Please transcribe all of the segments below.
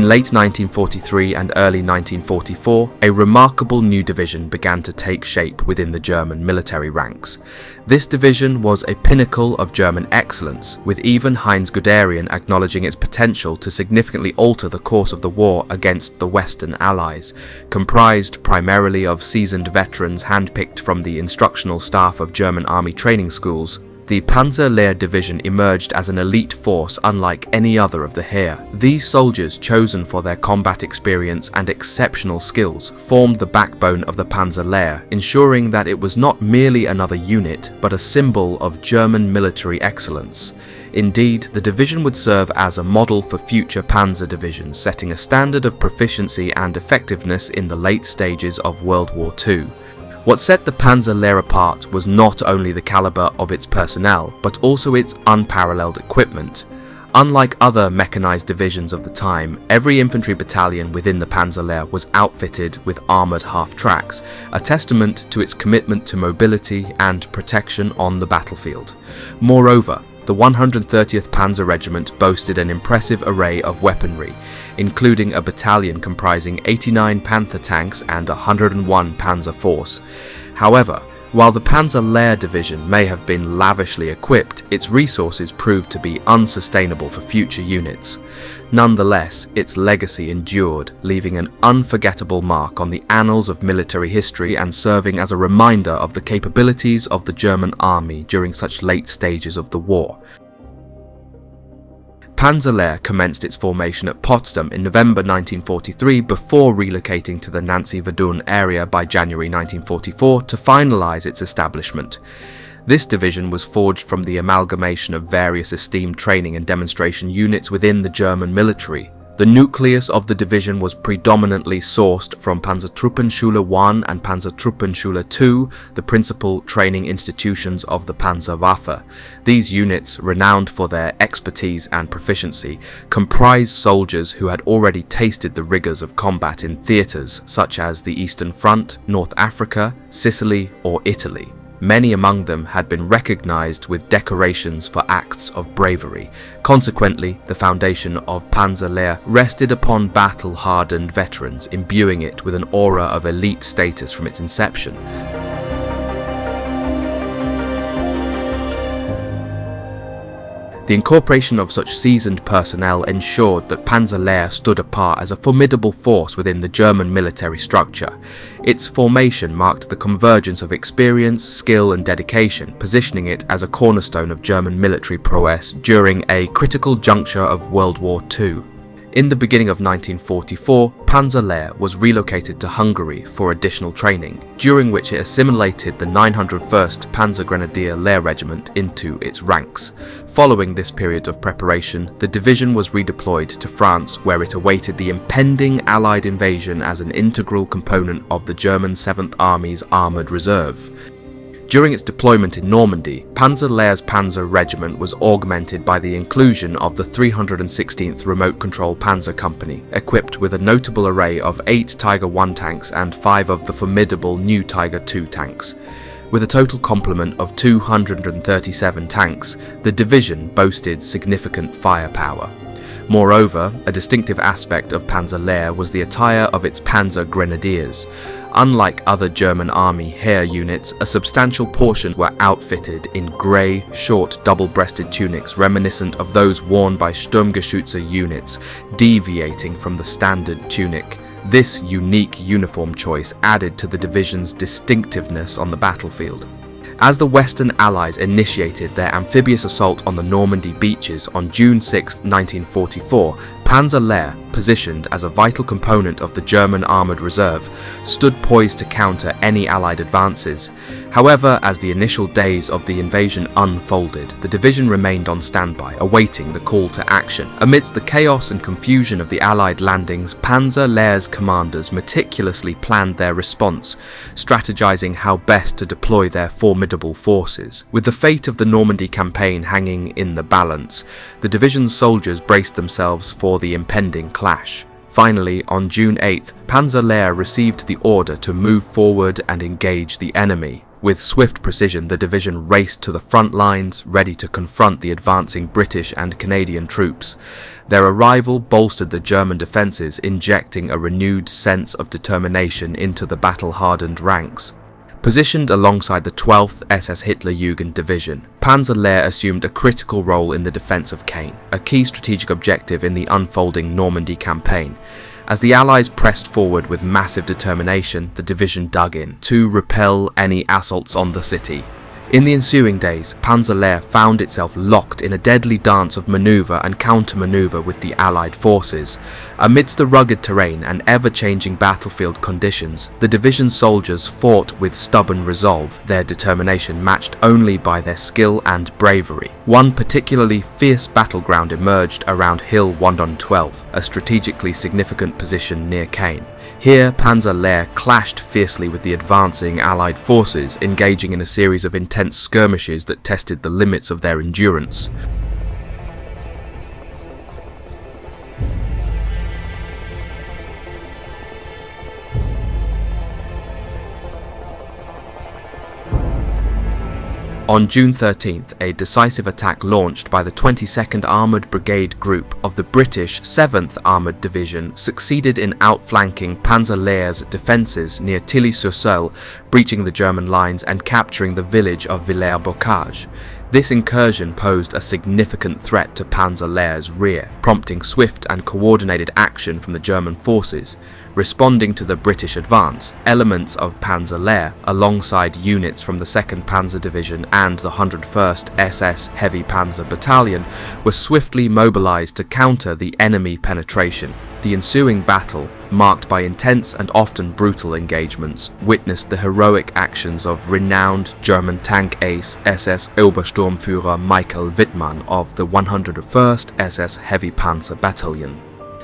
In late 1943 and early 1944, a remarkable new division began to take shape within the German military ranks. This division was a pinnacle of German excellence, with even Heinz Guderian acknowledging its potential to significantly alter the course of the war against the Western Allies. Comprised primarily of seasoned veterans handpicked from the instructional staff of German army training schools, the Panzer Lehr Division emerged as an elite force unlike any other of the Heer. These soldiers, chosen for their combat experience and exceptional skills, formed the backbone of the Panzer Lehr, ensuring that it was not merely another unit, but a symbol of German military excellence. Indeed, the division would serve as a model for future panzer divisions, setting a standard of proficiency and effectiveness in the late stages of World War II. What set the Panzer Lehr apart was not only the caliber of its personnel, but also its unparalleled equipment. Unlike other mechanized divisions of the time, every infantry battalion within the Panzer Lehr was outfitted with armored half-tracks, a testament to its commitment to mobility and protection on the battlefield. Moreover, the 130th Panzer Regiment boasted an impressive array of weaponry, including a battalion comprising 89 Panther tanks and 101 Panzer Force. However, while the Panzer Lehr Division may have been lavishly equipped, its resources proved to be unsustainable for future units. Nonetheless, its legacy endured, leaving an unforgettable mark on the annals of military history and serving as a reminder of the capabilities of the German army during such late stages of the war. Panzer Lehr commenced its formation at Potsdam in November 1943 before relocating to the Nancy-Verdun area by January 1944 to finalise its establishment. This division was forged from the amalgamation of various esteemed training and demonstration units within the German military. The nucleus of the division was predominantly sourced from Panzertruppenschule 1 and Panzertruppenschule 2, the principal training institutions of the Panzerwaffe. These units, renowned for their expertise and proficiency, comprised soldiers who had already tasted the rigours of combat in theatres such as the Eastern Front, North Africa, Sicily or Italy. Many among them had been recognized with decorations for acts of bravery. Consequently, the foundation of Panzer Lehr rested upon battle-hardened veterans, imbuing it with an aura of elite status from its inception. The incorporation of such seasoned personnel ensured that Panzer Lehr stood apart as a formidable force within the German military structure. Its formation marked the convergence of experience, skill and dedication, positioning it as a cornerstone of German military prowess during a critical juncture of World War II. In the beginning of 1944, Panzer Lehr was relocated to Hungary for additional training, during which it assimilated the 901st Panzer Grenadier Lehr Regiment into its ranks. Following this period of preparation, the division was redeployed to France, where it awaited the impending Allied invasion as an integral component of the German 7th Army's Armoured Reserve. During its deployment in Normandy, Panzer Lehr's Panzer Regiment was augmented by the inclusion of the 316th Remote Control Panzer Company, equipped with a notable array of 8 Tiger I tanks and 5 of the formidable new Tiger II tanks. With a total complement of 237 tanks, the division boasted significant firepower. Moreover, a distinctive aspect of Panzer Lehr was the attire of its Panzer Grenadiers. Unlike other German Army Heer units, a substantial portion were outfitted in grey, short double-breasted tunics reminiscent of those worn by Sturmgeschütze units, deviating from the standard tunic. This unique uniform choice added to the division's distinctiveness on the battlefield. As the Western Allies initiated their amphibious assault on the Normandy beaches on June 6, 1944, Panzer Lehr, positioned as a vital component of the German Armoured Reserve, stood poised to counter any Allied advances. However, as the initial days of the invasion unfolded, the division remained on standby, awaiting the call to action. Amidst the chaos and confusion of the Allied landings, Panzer Lehr's commanders meticulously planned their response, strategizing how best to deploy their formidable forces. With the fate of the Normandy campaign hanging in the balance, the division's soldiers braced themselves for the impending clash. Finally, on June 8th, Panzer Lehr received the order to move forward and engage the enemy. With swift precision, the division raced to the front lines, ready to confront the advancing British and Canadian troops. Their arrival bolstered the German defences, injecting a renewed sense of determination into the battle-hardened ranks. Positioned alongside the 12th SS Hitlerjugend Division, Panzer Lehr assumed a critical role in the defence of Caen, a key strategic objective in the unfolding Normandy campaign. As the Allies pressed forward with massive determination, the division dug in to repel any assaults on the city. In the ensuing days, Panzer Lehr found itself locked in a deadly dance of manoeuvre and counter-manoeuvre with the Allied forces. Amidst the rugged terrain and ever-changing battlefield conditions, the division's soldiers fought with stubborn resolve, their determination matched only by their skill and bravery. One particularly fierce battleground emerged around Hill 112, a strategically significant position near Caen. Here, Panzer Lehr clashed fiercely with the advancing Allied forces, engaging in a series of intense skirmishes that tested the limits of their endurance. On June 13th, a decisive attack launched by the 22nd Armoured Brigade Group of the British 7th Armoured Division succeeded in outflanking Panzer Lehr's defences near Tilly-sur-Seulles, breaching the German lines and capturing the village of Viller-Bocage. This incursion posed a significant threat to Panzer Lehr's rear, prompting swift and coordinated action from the German forces. Responding to the British advance, elements of Panzer Lehr, alongside units from the 2nd Panzer Division and the 101st SS Heavy Panzer Battalion, were swiftly mobilised to counter the enemy penetration. The ensuing battle, marked by intense and often brutal engagements, witnessed the heroic actions of renowned German tank ace SS Obersturmführer Michael Wittmann of the 101st SS Heavy Panzer Battalion.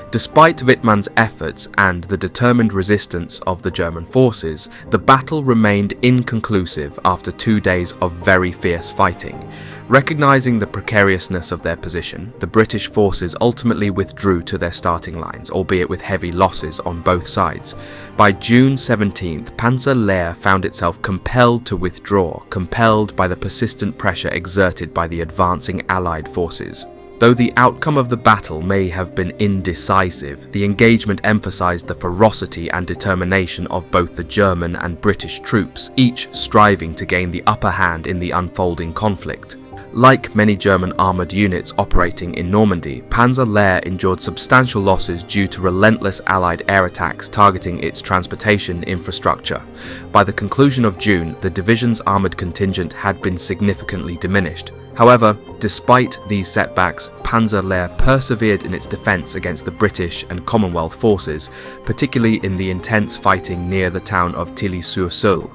Despite Wittmann's efforts and the determined resistance of the German forces, the battle remained inconclusive after 2 days of very fierce fighting. Recognising the precariousness of their position, the British forces ultimately withdrew to their starting lines, albeit with heavy losses on both sides. By June 17th, Panzer Lehr found itself compelled to withdraw, compelled by the persistent pressure exerted by the advancing Allied forces. Though the outcome of the battle may have been indecisive, the engagement emphasised the ferocity and determination of both the German and British troops, each striving to gain the upper hand in the unfolding conflict. Like many German armoured units operating in Normandy, Panzer Lehr endured substantial losses due to relentless Allied air attacks targeting its transportation infrastructure. By the conclusion of June, the division's armoured contingent had been significantly diminished. However, despite these setbacks, Panzer Lehr persevered in its defence against the British and Commonwealth forces, particularly in the intense fighting near the town of Tilly-sur-Seulles.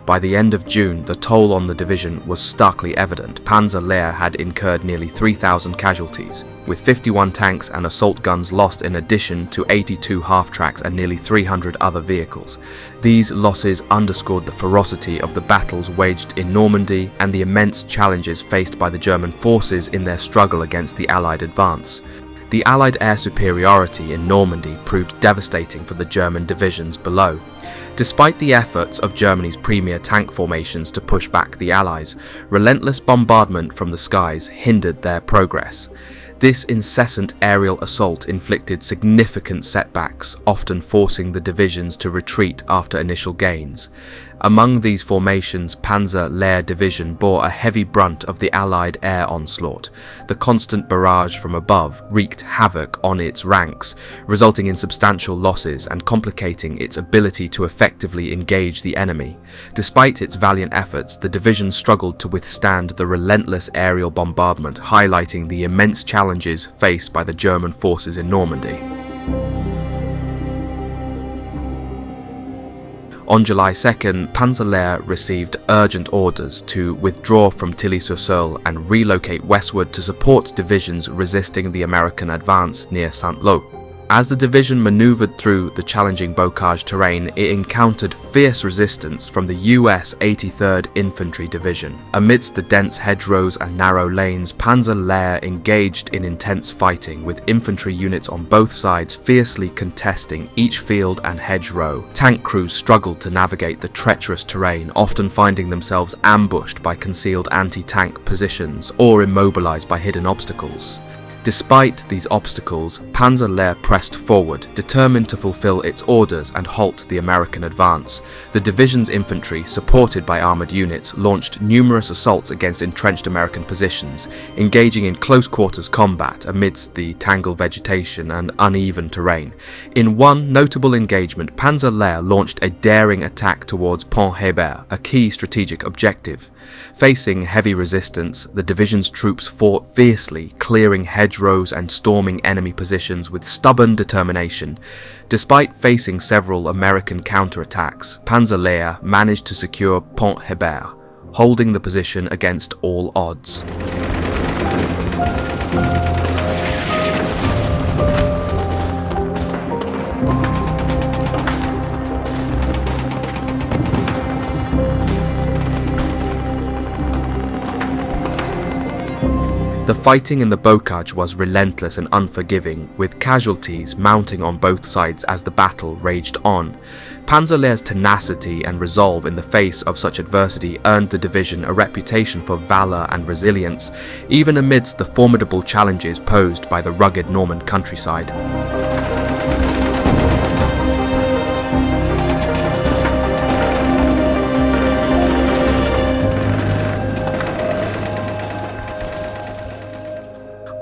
By the end of June, the toll on the division was starkly evident. Panzer Lehr had incurred nearly 3,000 casualties, with 51 tanks and assault guns lost in addition to 82 half-tracks and nearly 300 other vehicles. These losses underscored the ferocity of the battles waged in Normandy and the immense challenges faced by the German forces in their struggle against the Allied advance. The Allied air superiority in Normandy proved devastating for the German divisions below. Despite the efforts of Germany's premier tank formations to push back the Allies, relentless bombardment from the skies hindered their progress. This incessant aerial assault inflicted significant setbacks, often forcing the divisions to retreat after initial gains. Among these formations, Panzer Lehr Division bore a heavy brunt of the Allied air onslaught. The constant barrage from above wreaked havoc on its ranks, resulting in substantial losses and complicating its ability to effectively engage the enemy. Despite its valiant efforts, the division struggled to withstand the relentless aerial bombardment, highlighting the immense challenges faced by the German forces in Normandy. On July 2nd, Panzer Lehr received urgent orders to withdraw from Tilly-sur-Seulles and relocate westward to support divisions resisting the American advance near Saint-Lô. As the division manoeuvred through the challenging Bocage terrain, it encountered fierce resistance from the US 83rd Infantry Division. Amidst the dense hedgerows and narrow lanes, Panzer Lehr engaged in intense fighting, with infantry units on both sides fiercely contesting each field and hedgerow. Tank crews struggled to navigate the treacherous terrain, often finding themselves ambushed by concealed anti-tank positions or immobilized by hidden obstacles. Despite these obstacles, Panzer Lehr pressed forward, determined to fulfill its orders and halt the American advance. The division's infantry, supported by armoured units, launched numerous assaults against entrenched American positions, engaging in close-quarters combat amidst the tangled vegetation and uneven terrain. In one notable engagement, Panzer Lehr launched a daring attack towards Pont Hubert, a key strategic objective. Facing heavy resistance, the division's troops fought fiercely, clearing hedgerows and storming enemy positions with stubborn determination. Despite facing several American counterattacks, Panzer Lehr managed to secure Pont Hubert, holding the position against all odds. The fighting in the Bocage was relentless and unforgiving, with casualties mounting on both sides as the battle raged on. Panzer Lehr's tenacity and resolve in the face of such adversity earned the division a reputation for valour and resilience, even amidst the formidable challenges posed by the rugged Norman countryside.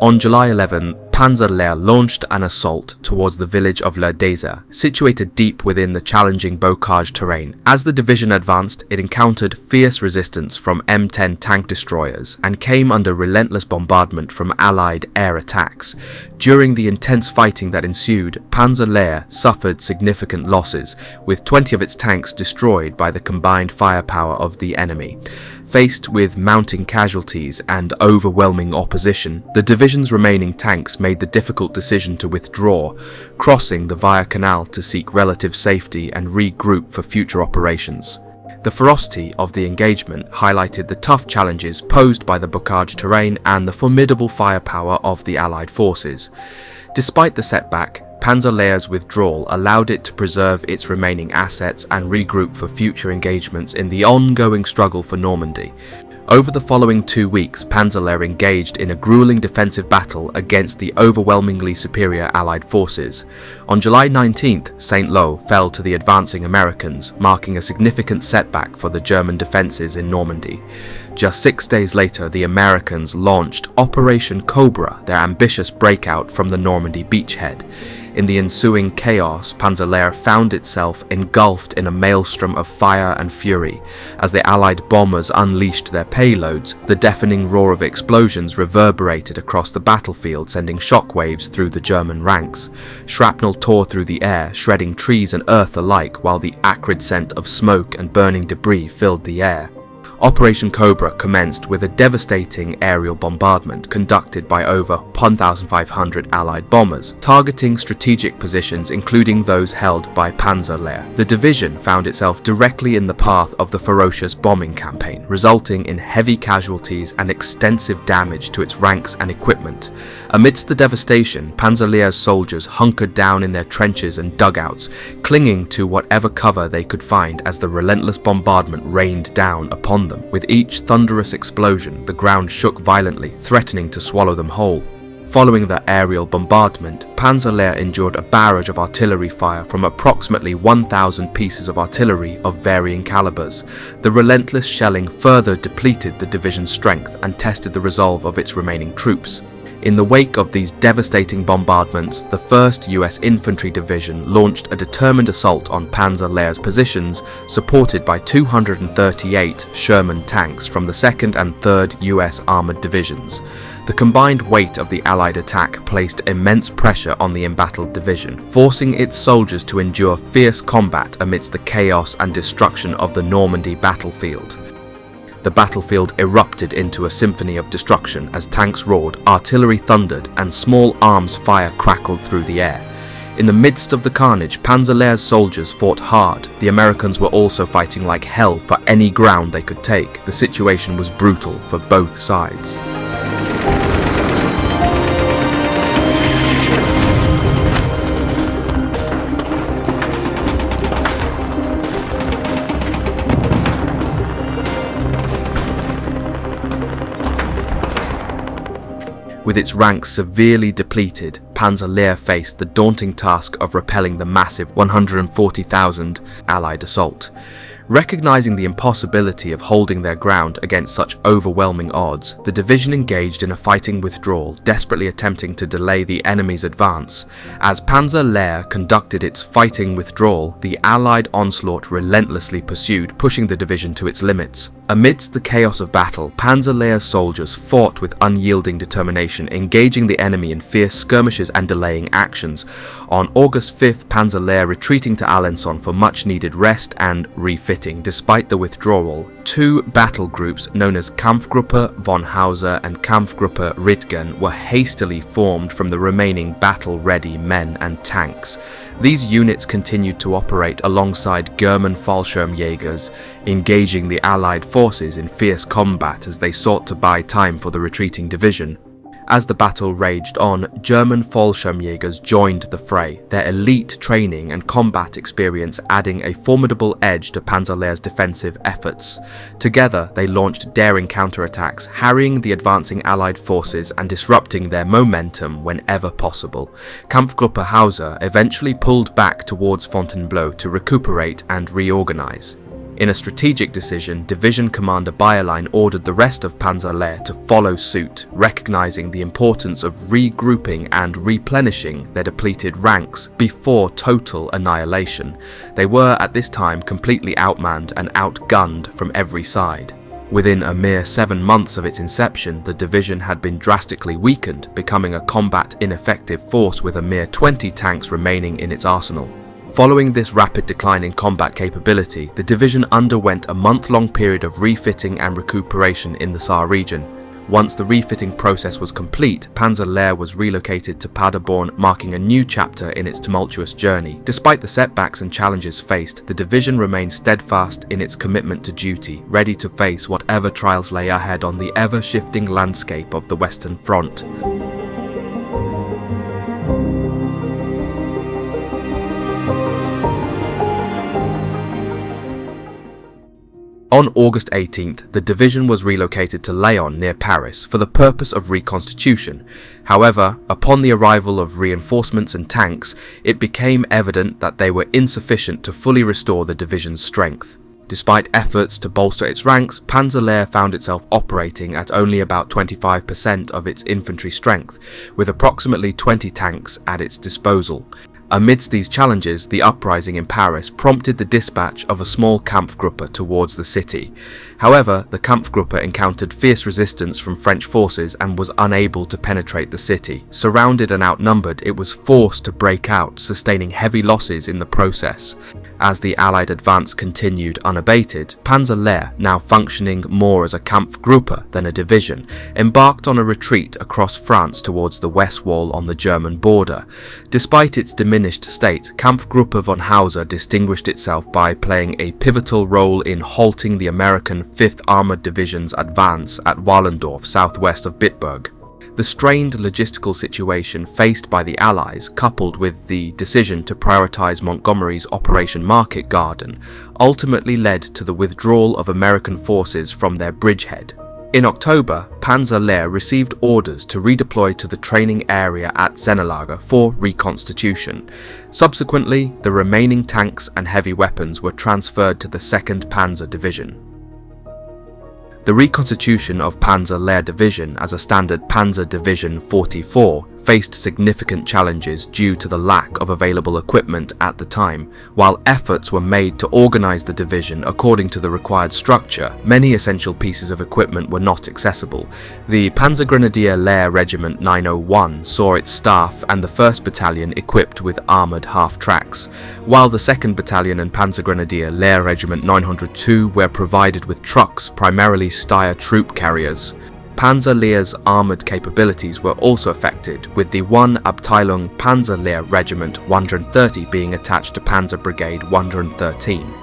On July 11, Panzer Lehr launched an assault towards the village of Lehr, situated deep within the challenging Bocage terrain. As the division advanced, it encountered fierce resistance from M10 tank destroyers and came under relentless bombardment from Allied air attacks. During the intense fighting that ensued, Panzer Lehr suffered significant losses, with 20 of its tanks destroyed by the combined firepower of the enemy. Faced with mounting casualties and overwhelming opposition, the division's remaining tanks made the difficult decision to withdraw, crossing the Via Canal to seek relative safety and regroup for future operations. The ferocity of the engagement highlighted the tough challenges posed by the Bocage terrain and the formidable firepower of the Allied forces. Despite the setback, Panzer Lehr's withdrawal allowed it to preserve its remaining assets and regroup for future engagements in the ongoing struggle for Normandy. Over the following 2 weeks, Panzer Lehr engaged in a grueling defensive battle against the overwhelmingly superior Allied forces. On July 19th, Saint-Lô fell to the advancing Americans, marking a significant setback for the German defences in Normandy. Just 6 days later, the Americans launched Operation Cobra, their ambitious breakout from the Normandy beachhead. In the ensuing chaos, Panzer Lehr found itself engulfed in a maelstrom of fire and fury. As the Allied bombers unleashed their payloads, the deafening roar of explosions reverberated across the battlefield, sending shockwaves through the German ranks. Shrapnel tore through the air, shredding trees and earth alike, while the acrid scent of smoke and burning debris filled the air. Operation Cobra commenced with a devastating aerial bombardment conducted by over 1,500 Allied bombers, targeting strategic positions including those held by Panzer Lehr. The division found itself directly in the path of the ferocious bombing campaign, resulting in heavy casualties and extensive damage to its ranks and equipment. Amidst the devastation, Panzer Lehr's soldiers hunkered down in their trenches and dugouts, clinging to whatever cover they could find as the relentless bombardment rained down upon them. With each thunderous explosion, the ground shook violently, threatening to swallow them whole. Following the aerial bombardment, Panzer Lehr endured a barrage of artillery fire from approximately 1,000 pieces of artillery of varying calibers. The relentless shelling further depleted the division's strength and tested the resolve of its remaining troops. In the wake of these devastating bombardments, the 1st US Infantry Division launched a determined assault on Panzer Lehr's positions, supported by 238 Sherman tanks from the 2nd and 3rd US Armoured Divisions. The combined weight of the Allied attack placed immense pressure on the embattled division, forcing its soldiers to endure fierce combat amidst the chaos and destruction of the Normandy battlefield. The battlefield erupted into a symphony of destruction as tanks roared, artillery thundered, and small arms fire crackled through the air. In the midst of the carnage, Panzer Lehr's soldiers fought hard. The Americans were also fighting like hell for any ground they could take. The situation was brutal for both sides. With its ranks severely depleted, Panzer Lehr faced the daunting task of repelling the massive 140,000 Allied assault. Recognizing the impossibility of holding their ground against such overwhelming odds, the division engaged in a fighting withdrawal, desperately attempting to delay the enemy's advance. As Panzer Lehr conducted its fighting withdrawal, the Allied onslaught relentlessly pursued, pushing the division to its limits. Amidst the chaos of battle, Panzer Lehr's soldiers fought with unyielding determination, engaging the enemy in fierce skirmishes and delaying actions. On August 5th, Panzer Lehr retreating to Alençon for much-needed rest and refitting. Despite the withdrawal, two battle groups known as Kampfgruppe von Hauser and Kampfgruppe Rittgen were hastily formed from the remaining battle-ready men and tanks. These units continued to operate alongside German Fallschirmjägers, engaging the Allied forces in fierce combat as they sought to buy time for the retreating division. As the battle raged on, German Fallschirmjägers joined the fray, their elite training and combat experience adding a formidable edge to Panzer Lehr's defensive efforts. Together, they launched daring counterattacks, harrying the advancing Allied forces and disrupting their momentum whenever possible. Kampfgruppe Hauser eventually pulled back towards Fontainebleau to recuperate and reorganize. In a strategic decision, Division Commander Bayerlein ordered the rest of Panzer Lehr to follow suit, recognizing the importance of regrouping and replenishing their depleted ranks before total annihilation. They were at this time completely outmanned and outgunned from every side. Within a mere 7 months of its inception, the division had been drastically weakened, becoming a combat ineffective force with a mere 20 tanks remaining in its arsenal. Following this rapid decline in combat capability, the division underwent a month-long period of refitting and recuperation in the Saar region. Once the refitting process was complete, Panzer Lehr was relocated to Paderborn, marking a new chapter in its tumultuous journey. Despite the setbacks and challenges faced, the division remained steadfast in its commitment to duty, ready to face whatever trials lay ahead on the ever-shifting landscape of the Western Front. On August 18th, the division was relocated to Laon near Paris for the purpose of reconstitution. However, upon the arrival of reinforcements and tanks, it became evident that they were insufficient to fully restore the division's strength. Despite efforts to bolster its ranks, Panzer Lehr found itself operating at only about 25% of its infantry strength, with approximately 20 tanks at its disposal. Amidst these challenges, the uprising in Paris prompted the dispatch of a small Kampfgruppe towards the city. However, the Kampfgruppe encountered fierce resistance from French forces and was unable to penetrate the city. Surrounded and outnumbered, it was forced to break out, sustaining heavy losses in the process. As the Allied advance continued unabated, Panzer Lehr, now functioning more as a Kampfgruppe than a division, embarked on a retreat across France towards the west wall on the German border. Despite its diminished state, Kampfgruppe von Hauser distinguished itself by playing a pivotal role in halting the American 5th Armored Division's advance at Wallendorf, southwest of Bitburg. The strained logistical situation faced by the Allies, coupled with the decision to prioritize Montgomery's Operation Market Garden, ultimately led to the withdrawal of American forces from their bridgehead. In October, Panzer Lehr received orders to redeploy to the training area at Sennelager for reconstitution. Subsequently, the remaining tanks and heavy weapons were transferred to the 2nd Panzer Division. The reconstitution of Panzer Lehr Division as a standard Panzer Division 44 faced significant challenges due to the lack of available equipment at the time. While efforts were made to organize the division according to the required structure, many essential pieces of equipment were not accessible. The Panzergrenadier Lehr Regiment 901 saw its staff and the 1st Battalion equipped with armoured half-tracks, while the 2nd Battalion and Panzergrenadier Lehr Regiment 902 were provided with trucks, primarily Steyr troop carriers. Panzer Lehr's armoured capabilities were also affected, with the 1 Abteilung Panzer Lehr Regiment 130 being attached to Panzer Brigade 113.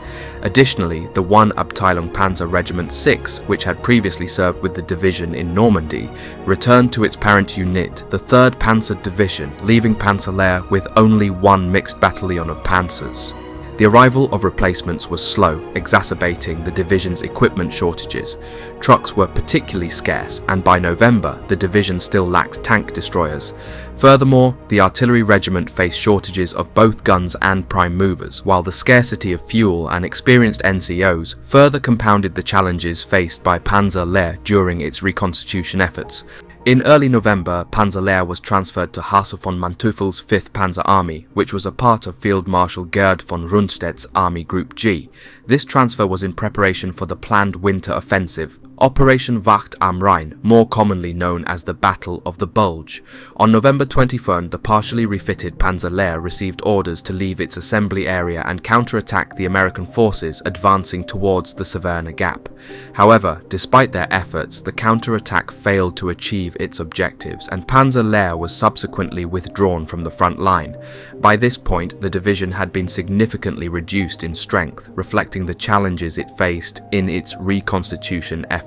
Additionally, the 1 Abteilung Panzer Regiment 6, which had previously served with the division in Normandy, returned to its parent unit, the 3rd Panzer Division, leaving Panzer Lehr with only 1 mixed battalion of panzers. The arrival of replacements was slow, exacerbating the division's equipment shortages. Trucks were particularly scarce, and by November, the division still lacked tank destroyers. Furthermore, the artillery regiment faced shortages of both guns and prime movers, while the scarcity of fuel and experienced NCOs further compounded the challenges faced by Panzer Lehr during its reconstitution efforts. In early November, Panzer Lehr was transferred to Hasse von Manteuffel's 5th Panzer Army, which was a part of Field Marshal Gerd von Rundstedt's Army Group G. This transfer was in preparation for the planned winter offensive, Operation Wacht am Rhein, more commonly known as the Battle of the Bulge. On November 23rd, the partially refitted Panzer Lehr received orders to leave its assembly area and counterattack the American forces advancing towards the Savannah Gap. However, despite their efforts, the counterattack failed to achieve its objectives, and Panzer Lehr was subsequently withdrawn from the front line. By this point, the division had been significantly reduced in strength, reflecting the challenges it faced in its reconstitution efforts.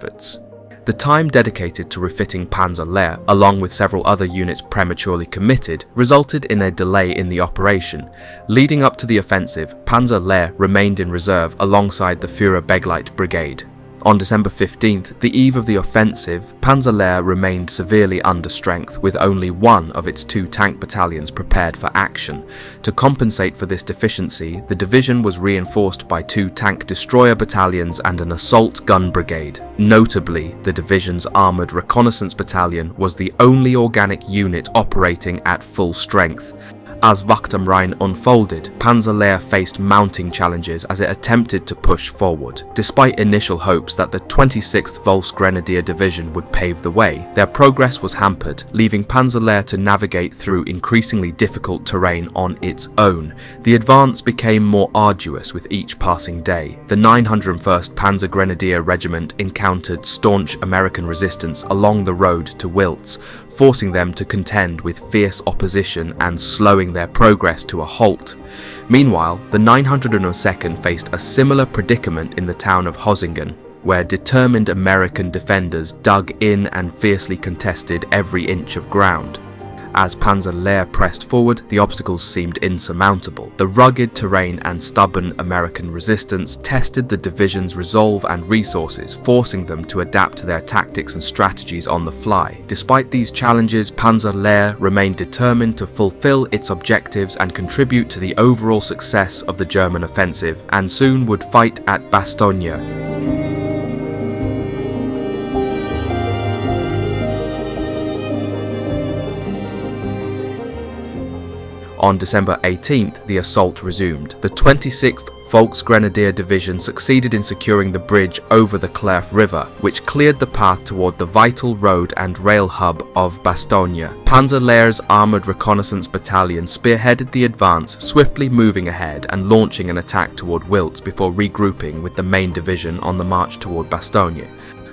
The time dedicated to refitting Panzer Lehr, along with several other units prematurely committed, resulted in a delay in the operation. Leading up to the offensive, Panzer Lehr remained in reserve alongside the Führer-Begleit Brigade. On December 15th, the eve of the offensive, Panzer Lehr remained severely under strength, with only 1 of its 2 tank battalions prepared for action. To compensate for this deficiency, the division was reinforced by 2 tank destroyer battalions and an assault gun brigade. Notably, the division's armoured reconnaissance battalion was the only organic unit operating at full strength. As Wacht am Rhein unfolded, Panzer Lehr faced mounting challenges as it attempted to push forward. Despite initial hopes that the 26th Volksgrenadier Division would pave the way, their progress was hampered, leaving Panzer Lehr to navigate through increasingly difficult terrain on its own. The advance became more arduous with each passing day. The 901st Panzer Grenadier Regiment encountered staunch American resistance along the road to Wiltz, forcing them to contend with fierce opposition and slowing their progress to a halt. Meanwhile, the 902nd faced a similar predicament in the town of Hosingen, where determined American defenders dug in and fiercely contested every inch of ground. As Panzer Lehr pressed forward, the obstacles seemed insurmountable. The rugged terrain and stubborn American resistance tested the division's resolve and resources, forcing them to adapt to their tactics and strategies on the fly. Despite these challenges, Panzer Lehr remained determined to fulfill its objectives and contribute to the overall success of the German offensive, and soon would fight at Bastogne. On December 18th, the assault resumed. The 26th Volksgrenadier Division succeeded in securing the bridge over the Clerf River, which cleared the path toward the vital road and rail hub of Bastogne. Panzer Lehr's armoured reconnaissance battalion spearheaded the advance, swiftly moving ahead and launching an attack toward Wiltz before regrouping with the main division on the march toward Bastogne.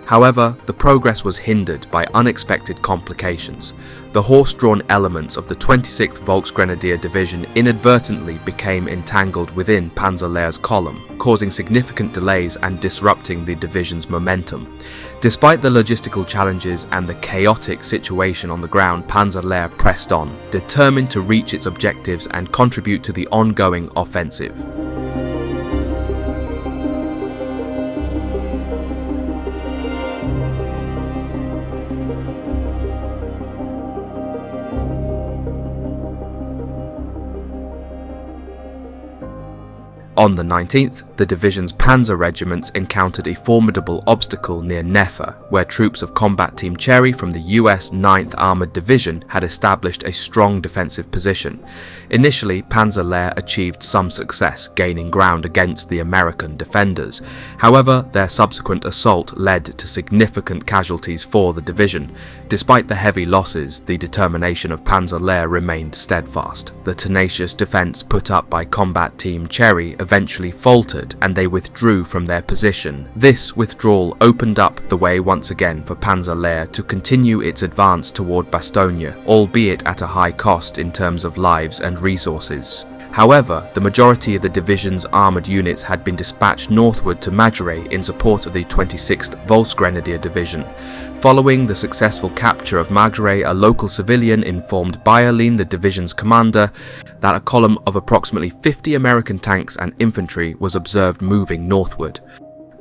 However, the progress was hindered by unexpected complications. The horse-drawn elements of the 26th Volksgrenadier Division inadvertently became entangled within Panzer Lehr's column, causing significant delays and disrupting the division's momentum. Despite the logistical challenges and the chaotic situation on the ground, Panzer Lehr pressed on, determined to reach its objectives and contribute to the ongoing offensive. On the 19th, the division's panzer regiments encountered a formidable obstacle near Neffe, where troops of Combat Team Cherry from the US 9th Armoured Division had established a strong defensive position. Initially, Panzer Lehr achieved some success, gaining ground against the American defenders. However, their subsequent assault led to significant casualties for the division. Despite the heavy losses, the determination of Panzer Lehr remained steadfast. The tenacious defense put up by Combat Team Cherry eventually faltered and they withdrew from their position. This withdrawal opened up the way once again for Panzer Lehr to continue its advance toward Bastogne, albeit at a high cost in terms of lives and resources. However, the majority of the division's armoured units had been dispatched northward to Madurai in support of the 26th Volksgrenadier Division. Following the successful capture of Madurai, a local civilian informed Bayerlin, the division's commander, that a column of approximately 50 American tanks and infantry was observed moving northward.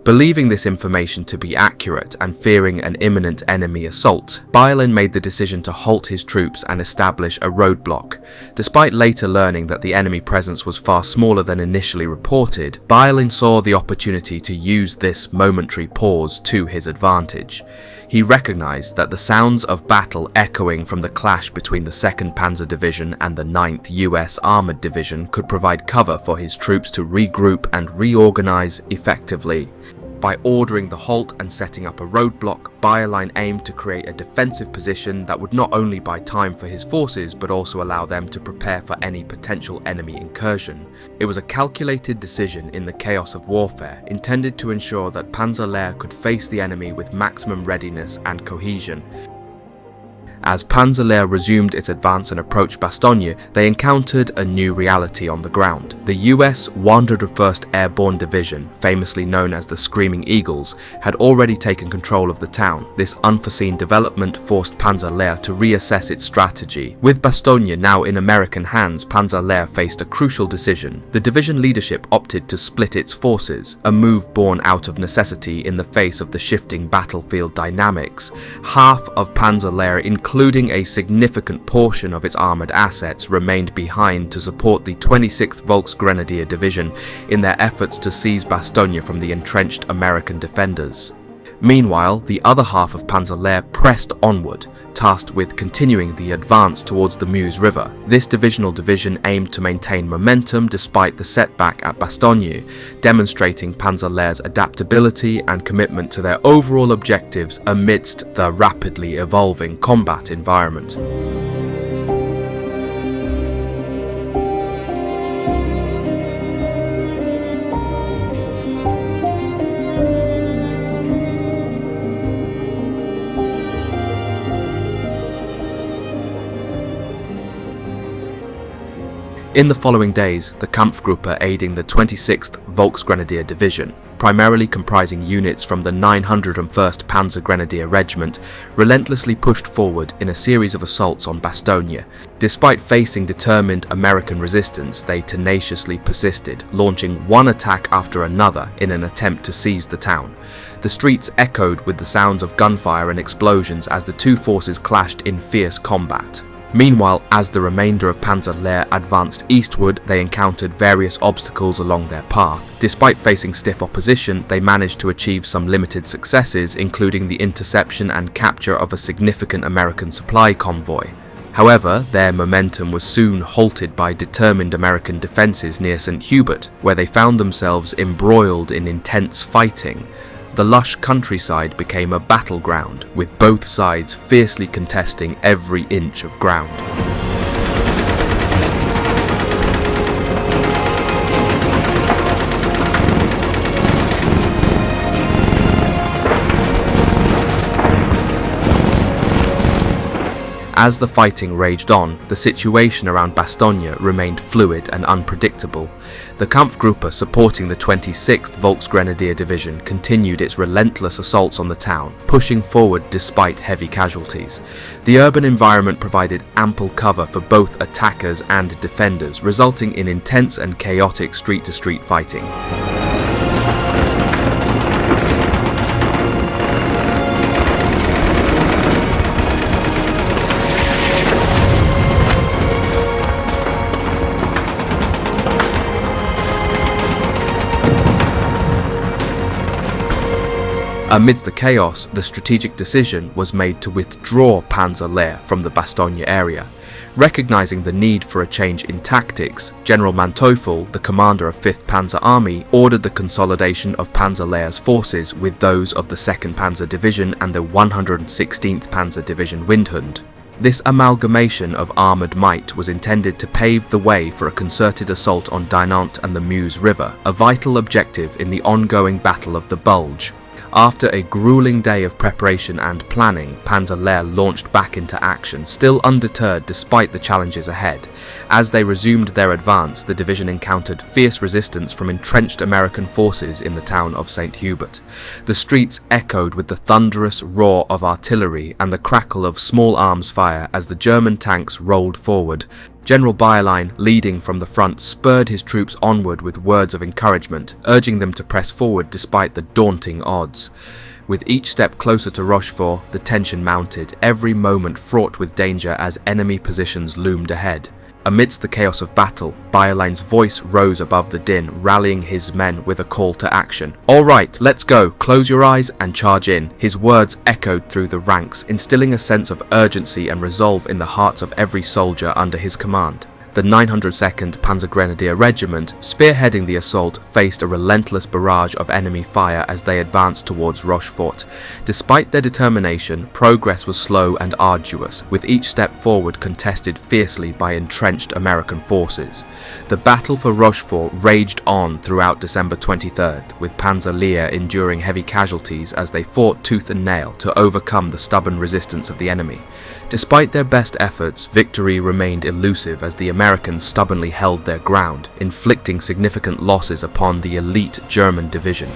Believing this information to be accurate and fearing an imminent enemy assault, Bayerlin made the decision to halt his troops and establish a roadblock. Despite later learning that the enemy presence was far smaller than initially reported, Bayerlin saw the opportunity to use this momentary pause to his advantage. He recognized that the sounds of battle echoing from the clash between the 2nd Panzer Division and the 9th US Armored Division could provide cover for his troops to regroup and reorganize effectively. By ordering the halt and setting up a roadblock, Bayerlin aimed to create a defensive position that would not only buy time for his forces but also allow them to prepare for any potential enemy incursion. It was a calculated decision in the chaos of warfare, intended to ensure that Panzer Lehr could face the enemy with maximum readiness and cohesion. As Panzer Lehr resumed its advance and approached Bastogne, they encountered a new reality on the ground. The US 101st Airborne Division, famously known as the Screaming Eagles, had already taken control of the town. This unforeseen development forced Panzer Lehr to reassess its strategy. With Bastogne now in American hands, Panzer Lehr faced a crucial decision. The division leadership opted to split its forces, a move born out of necessity in the face of the shifting battlefield dynamics. Half of Panzer Lehr, including a significant portion of its armoured assets, remained behind to support the 26th Volksgrenadier Division in their efforts to seize Bastogne from the entrenched American defenders. Meanwhile, the other half of Panzer Lehr pressed onward, tasked with continuing the advance towards the Muse River. This divisional division aimed to maintain momentum despite the setback at Bastogne, demonstrating Panzer Lehr's adaptability and commitment to their overall objectives amidst the rapidly evolving combat environment. In the following days, the Kampfgruppe aiding the 26th Volksgrenadier Division, primarily comprising units from the 901st Panzer Grenadier Regiment, relentlessly pushed forward in a series of assaults on Bastogne. Despite facing determined American resistance, they tenaciously persisted, launching one attack after another in an attempt to seize the town. The streets echoed with the sounds of gunfire and explosions as the two forces clashed in fierce combat. Meanwhile, as the remainder of Panzer Lehr advanced eastward, they encountered various obstacles along their path. Despite facing stiff opposition, they managed to achieve some limited successes, including the interception and capture of a significant American supply convoy. However, their momentum was soon halted by determined American defences near St. Hubert, where they found themselves embroiled in intense fighting. The lush countryside became a battleground, with both sides fiercely contesting every inch of ground. As the fighting raged on, the situation around Bastogne remained fluid and unpredictable. The Kampfgruppe supporting the 26th Volksgrenadier Division continued its relentless assaults on the town, pushing forward despite heavy casualties. The urban environment provided ample cover for both attackers and defenders, resulting in intense and chaotic street-to-street fighting. Amidst the chaos, the strategic decision was made to withdraw Panzer Lehr from the Bastogne area. Recognizing the need for a change in tactics, General Manteuffel, the commander of 5th Panzer Army, ordered the consolidation of Panzer Lehr's forces with those of the 2nd Panzer Division and the 116th Panzer Division Windhund. This amalgamation of armoured might was intended to pave the way for a concerted assault on Dinant and the Muse River, a vital objective in the ongoing Battle of the Bulge. After a grueling day of preparation and planning, Panzer Lehr launched back into action, still undeterred despite the challenges ahead. As they resumed their advance, the division encountered fierce resistance from entrenched American forces in the town of St. Hubert. The streets echoed with the thunderous roar of artillery and the crackle of small arms fire as the German tanks rolled forward. General Bayerlein, leading from the front, spurred his troops onward with words of encouragement, urging them to press forward despite the daunting odds. With each step closer to Rochefort, the tension mounted, every moment fraught with danger as enemy positions loomed ahead. Amidst the chaos of battle, Bayerlein's voice rose above the din, rallying his men with a call to action. "All right, let's go, close your eyes and charge in." His words echoed through the ranks, instilling a sense of urgency and resolve in the hearts of every soldier under his command. The 902nd Panzer Grenadier Regiment, spearheading the assault, faced a relentless barrage of enemy fire as they advanced towards Rochefort. Despite their determination, progress was slow and arduous, with each step forward contested fiercely by entrenched American forces. The battle for Rochefort raged on throughout December 23rd, with Panzer Lehr enduring heavy casualties as they fought tooth and nail to overcome the stubborn resistance of the enemy. Despite their best efforts, victory remained elusive as the Americans stubbornly held their ground, inflicting significant losses upon the elite German division.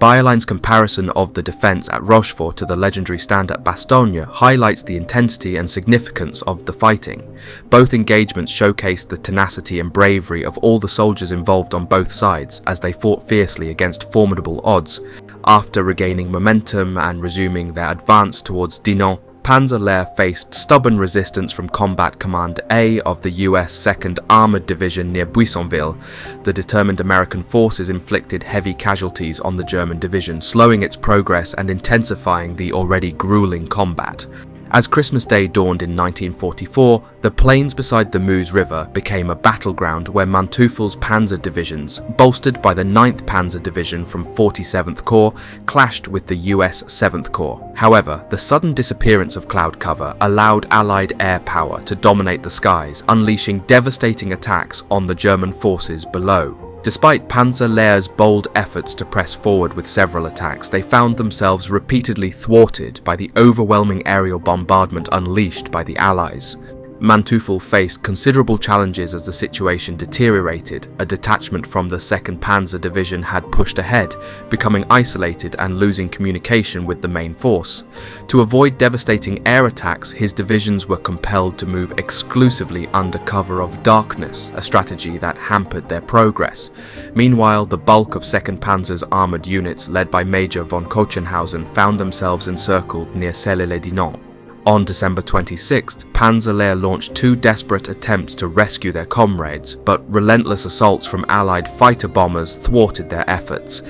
Bayerlein's comparison of the defence at Rochefort to the legendary stand at Bastogne highlights the intensity and significance of the fighting. Both engagements showcased the tenacity and bravery of all the soldiers involved on both sides as they fought fiercely against formidable odds. After regaining momentum and resuming their advance towards Dinant, Panzer Lehr faced stubborn resistance from Combat Command A of the US 2nd Armoured Division near Buissonville. The determined American forces inflicted heavy casualties on the German division, slowing its progress and intensifying the already grueling combat. As Christmas Day dawned in 1944, the plains beside the Muse River became a battleground where Manteufel's panzer divisions, bolstered by the 9th Panzer Division from 47th Corps, clashed with the US 7th Corps. However, the sudden disappearance of cloud cover allowed Allied air power to dominate the skies, unleashing devastating attacks on the German forces below. Despite Panzer Lehr's bold efforts to press forward with several attacks, they found themselves repeatedly thwarted by the overwhelming aerial bombardment unleashed by the Allies. Manteufel faced considerable challenges as the situation deteriorated. A detachment from the 2nd Panzer Division had pushed ahead, becoming isolated and losing communication with the main force. To avoid devastating air attacks, his divisions were compelled to move exclusively under cover of darkness, a strategy that hampered their progress. Meanwhile, the bulk of 2nd Panzer's armoured units, led by Major von Kochenhausen, found themselves encircled near Celles-les-Dinant. On December 26th, Panzer Lehr launched 2 desperate attempts to rescue their comrades, but relentless assaults from Allied fighter bombers thwarted their efforts.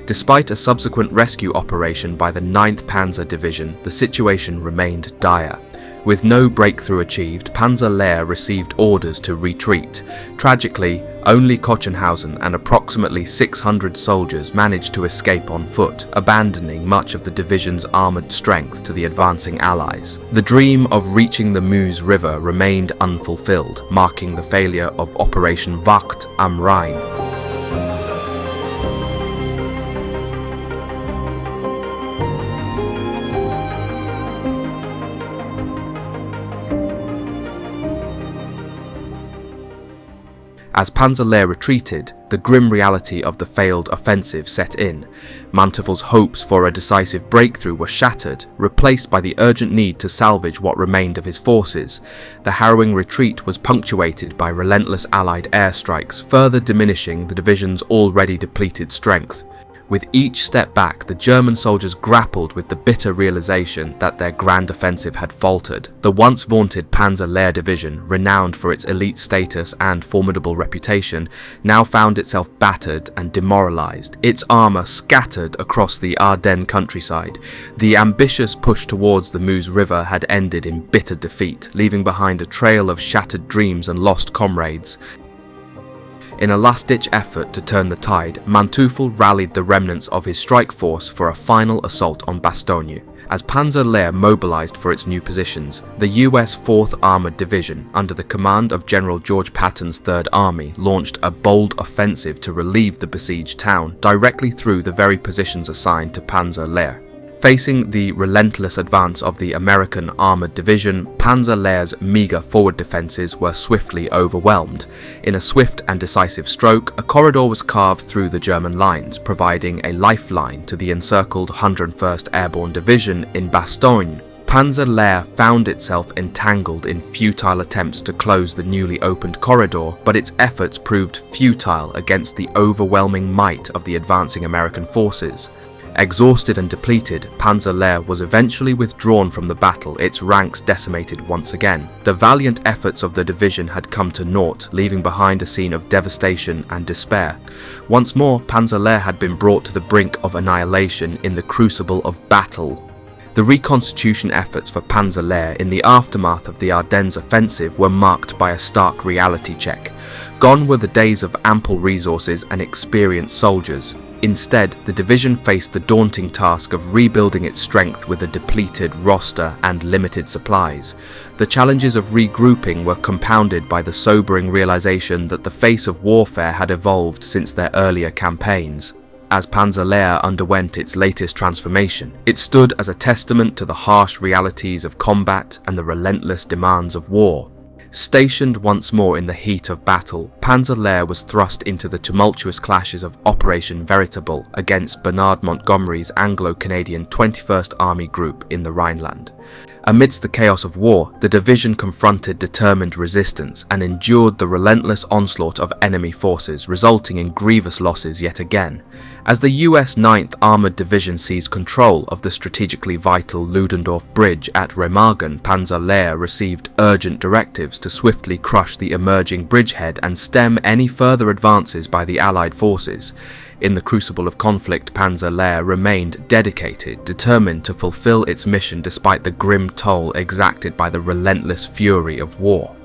Despite a subsequent rescue operation by the 9th Panzer Division, the situation remained dire. With no breakthrough achieved, Panzer Lehr received orders to retreat. Tragically, only Kochenhausen and approximately 600 soldiers managed to escape on foot, abandoning much of the division's armoured strength to the advancing Allies. The dream of reaching the Muse River remained unfulfilled, marking the failure of Operation Wacht am Rhein. As Panzer Lehr retreated, the grim reality of the failed offensive set in. Manteufel's hopes for a decisive breakthrough were shattered, replaced by the urgent need to salvage what remained of his forces. The harrowing retreat was punctuated by relentless Allied airstrikes, further diminishing the division's already depleted strength. With each step back, the German soldiers grappled with the bitter realization that their grand offensive had faltered. The once vaunted Panzer Lehr Division, renowned for its elite status and formidable reputation, now found itself battered and demoralized, its armor scattered across the Ardennes countryside. The ambitious push towards the Muse River had ended in bitter defeat, leaving behind a trail of shattered dreams and lost comrades. In a last-ditch effort to turn the tide, Manteuffel rallied the remnants of his strike force for a final assault on Bastogne. As Panzer Lehr mobilized for its new positions, the US 4th Armored Division, under the command of General George Patton's 3rd Army, launched a bold offensive to relieve the besieged town, directly through the very positions assigned to Panzer Lehr. Facing the relentless advance of the American Armored Division, Panzer Lehr's meagre forward defences were swiftly overwhelmed. In a swift and decisive stroke, a corridor was carved through the German lines, providing a lifeline to the encircled 101st Airborne Division in Bastogne. Panzer Lehr found itself entangled in futile attempts to close the newly opened corridor, but its efforts proved futile against the overwhelming might of the advancing American forces. Exhausted and depleted, Panzer Lehr was eventually withdrawn from the battle, its ranks decimated once again. The valiant efforts of the division had come to naught, leaving behind a scene of devastation and despair. Once more, Panzer Lehr had been brought to the brink of annihilation in the crucible of battle. The reconstitution efforts for Panzer Lehr in the aftermath of the Ardennes Offensive were marked by a stark reality check. Gone were the days of ample resources and experienced soldiers. Instead, the division faced the daunting task of rebuilding its strength with a depleted roster and limited supplies. The challenges of regrouping were compounded by the sobering realization that the face of warfare had evolved since their earlier campaigns. As Panzer Lehr underwent its latest transformation, it stood as a testament to the harsh realities of combat and the relentless demands of war. Stationed once more in the heat of battle, Panzer Lehr was thrust into the tumultuous clashes of Operation Veritable against Bernard Montgomery's Anglo-Canadian 21st Army Group in the Rhineland. Amidst the chaos of war, the division confronted determined resistance and endured the relentless onslaught of enemy forces, resulting in grievous losses yet again. As the US 9th Armored Division seized control of the strategically vital Ludendorff Bridge at Remagen, Panzer Lehr received urgent directives to swiftly crush the emerging bridgehead and stem any further advances by the Allied forces. In the crucible of conflict, Panzer Lehr remained dedicated, determined to fulfill its mission despite the grim toll exacted by the relentless fury of war.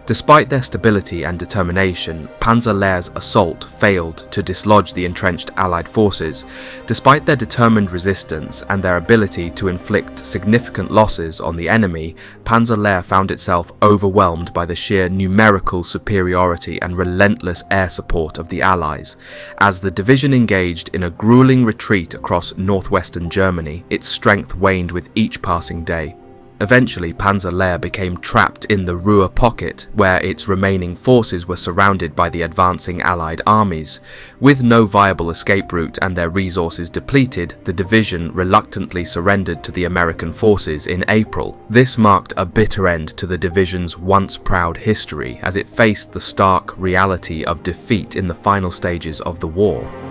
Despite their stability and determination, Panzer Lehr's assault failed to dislodge the entrenched Allied forces. Despite their determined resistance and their ability to inflict significant losses on the enemy, Panzer Lehr found itself overwhelmed by the sheer numerical superiority and relentless air support of the Allies. As the division engaged in a grueling retreat across northwestern Germany, its strength waned with each passing day. Eventually, Panzer Lehr became trapped in the Ruhr pocket, where its remaining forces were surrounded by the advancing Allied armies. With no viable escape route and their resources depleted, the division reluctantly surrendered to the American forces in April. This marked a bitter end to the division's once proud history, as it faced the stark reality of defeat in the final stages of the war.